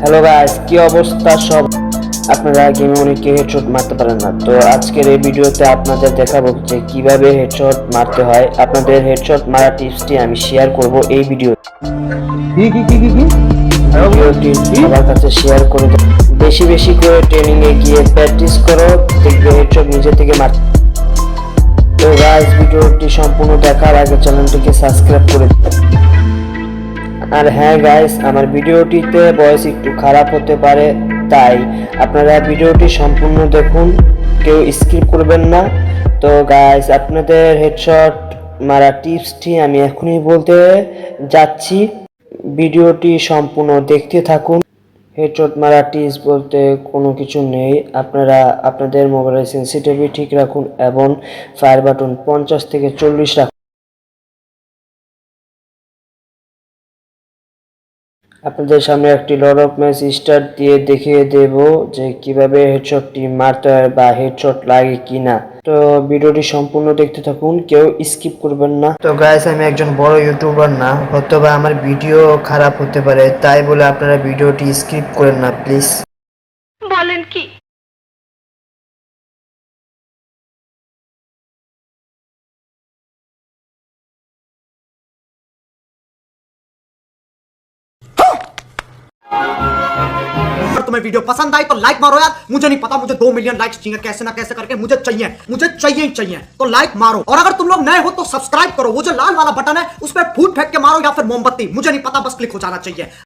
Hello guys, কি অবস্থা সব? আপনারা গেমে অনেকে হেডশট মারতে পারেন না, তো আজকের এই ভিডিওতে আপনাদের দেখাবো যে কিভাবে হেডশট মারতে হয়। আপনাদের হেডশট মারা টিপসটি আমি শেয়ার করব এই ভিডিওটি সবার কাছে শেয়ার করে দেব। বেশি বেশি করে ট্রেনিং এ গিয়ে প্র্যাকটিস করো, দেখবে হেডশট নিজে থেকে মারতে। তো গাইস, ভিডিওটি সম্পূর্ণ দেখার আগে চ্যানেলটিকে সাবস্ক্রাইব করে দিন। আর হ্যাঁ গাইস, আমার ভিডিওটিতে ভয়েস একটু খারাপ হতে পারে, তাই আপনারা ভিডিওটি সম্পূর্ণ দেখুন, কেউ স্কিপ করবেন না। তো গাইস, আপনাদের হেডশট মারা টিপসটি আমি এখনই বলতে যাচ্ছি, ভিডিওটি সম্পূর্ণ দেখতে থাকুন। হেডশট মারা টিপস বলতে কোনো কিছু নেই, আপনারা আপনাদের মোবাইলের সেন্সিটিভিটি ঠিক রাখুন এবং ফায়ার বাটন 50 থেকে 40 রাখুন। আপনাদের সামনে একটি লড়ক ম্যাচ স্টার্ট দিয়ে দেখিয়ে দেব যে কিভাবে হেডশটটি মারতে হয় বা হেডশট লাগে কিনা। তো ভিডিওটি সম্পূর্ণ দেখতে থাকুন, কেউ স্কিপ করবেন না। তো গাইস, আমি একজন বড় ইউটিউবার না, হয়তোবা আমার ভিডিও খারাপ হতে পারে, তাই বলে আপনারা ভিডিওটি স্কিপ করেন না প্লিজ। বলেন কি? अगर तुम्हें वीडियो पसंद आई तो लाइक मारो यार। मुझे नहीं पता, मुझे 2 मिलियन लाइक्स चाहिए, कैसे ना कैसे करके मुझे चाहिए ही चाहिए। तो लाइक मारो, और अगर तुम लोग नए हो तो सब्सक्राइब करो। वो जो लाल वाला बटन है उस पर फूट फेंक के मारो या फिर मोमबत्ती, मुझे नहीं पता, बस क्लिक हो जाना चाहिए।